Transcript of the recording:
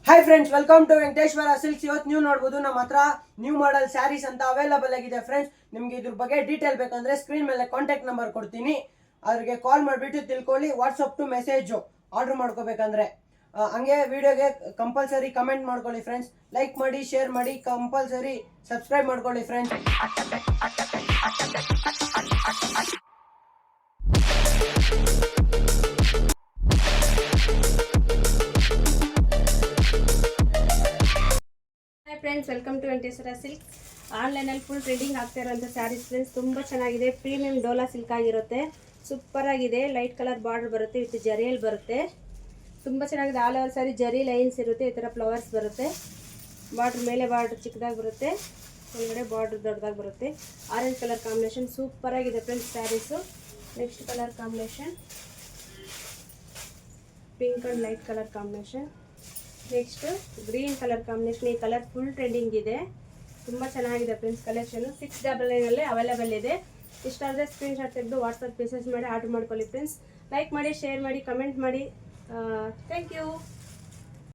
Hi friends, welcome to Venkateshwara Silks. ಇವತ್ತು ನೀವು ನೋಡ್ಬೋದು ನಮ್ಮ ಹತ್ರ ನ್ಯೂ ಮಾಡೆಲ್ ಸ್ಯಾರೀಸ್ ಅಂತ ಅವೈಲಬಲ್ ಆಗಿದೆ ಫ್ರೆಂಡ್ಸ್. ನಿಮಗೆ ಇದ್ರ ಬಗ್ಗೆ ಡೀಟೇಲ್ ಬೇಕಂದ್ರೆ ಸ್ಕ್ರೀನ್ ಮೇಲೆ ಕಾಂಟ್ಯಾಕ್ಟ್ ನಂಬರ್ ಕೊಡ್ತೀನಿ, ಅವ್ರಿಗೆ ಕಾಲ್ ಮಾಡಿಬಿಟ್ಟು ತಿಳ್ಕೊಳ್ಳಿ. ವಾಟ್ಸಪ್ ಟು ಮೆಸೇಜು ಆರ್ಡರ್ ಮಾಡ್ಕೋಬೇಕಂದ್ರೆ ಹಂಗೆ ವಿಡಿಯೋಗೆ ಕಂಪಲ್ಸರಿ ಕಮೆಂಟ್ ಮಾಡ್ಕೊಳ್ಳಿ ಫ್ರೆಂಡ್ಸ್. ಲೈಕ್ ಮಾಡಿ, ಶೇರ್ ಮಾಡಿ, ಕಂಪಲ್ಸರಿ ಸಬ್ಸ್ಕ್ರೈಬ್ ಮಾಡ್ಕೊಳ್ಳಿ friends. Hi friends, welcome to Venkateshwara Silk. ಆನ್ಲೈನಲ್ಲಿ ಫುಲ್ ಟ್ರೆಂಡಿಂಗ್ ಆಗ್ತಾ ಇರೋಂಥ ಸ್ಯಾರೀಸ್ ಫ್ರೆಂಡ್ಸ್. ತುಂಬ ಚೆನ್ನಾಗಿದೆ. ಪ್ರೀಮಿಯಂ ಡೋಲಾ ಸಿಲ್ಕ್ ಆಗಿರುತ್ತೆ. ಸೂಪರ್ ಆಗಿದೆ. ಲೈಟ್ ಕಲರ್ ಬಾರ್ಡರ್ ಬರುತ್ತೆ, ವಿತ್ ಜರಿಯಲ್ಲಿ ಬರುತ್ತೆ. ತುಂಬ ಚೆನ್ನಾಗಿದೆ. ಆಲ್ ಓವರ್ ಸ್ಯಾರಿ ಜರಿ ಲೈನ್ಸ್ ಇರುತ್ತೆ. ಈ ಥರ ಫ್ಲವರ್ಸ್ ಬರುತ್ತೆ. ಬಾರ್ಡ್ರ್ ಮೇಲೆ ಬಾರ್ಡ್ರ್ ಚಿಕ್ಕದಾಗಿ ಬರುತ್ತೆ, ಒಳಗಡೆ ಬಾರ್ಡ್ರ್ ದೊಡ್ಡದಾಗಿ ಬರುತ್ತೆ. ಆರೆಂಜ್ ಕಲರ್ ಕಾಂಬಿನೇಷನ್ ಸೂಪರ್ ಆಗಿದೆ friends sarees. Next colour combination pink and light colour combination. Next green colour combination. ಈ ಕಲರ್ ಫುಲ್ ಟ್ರೆಂಡಿಂಗ್ ಇದೆ. ತುಂಬ ಚೆನ್ನಾಗಿದೆ ಫ್ರೆಂಡ್ಸ್. ಕಲೆಕ್ಷನು 699 ಅವೈಲೇಬಲ್ ಇದೆ. ಇಷ್ಟ ಆದರೆ ಸ್ಕ್ರೀನ್ಶಾಟ್ ತೆಗೆದು ವಾಟ್ಸಪ್ ಮೆಸೇಜ್ ಮಾಡಿ ಆರ್ಡರ್ ಮಾಡ್ಕೊಳ್ಳಿ ಫ್ರೆಂಡ್ಸ್. ಲೈಕ್ ಮಾಡಿ, ಶೇರ್ ಮಾಡಿ, ಕಮೆಂಟ್ ಮಾಡಿ. Thank you.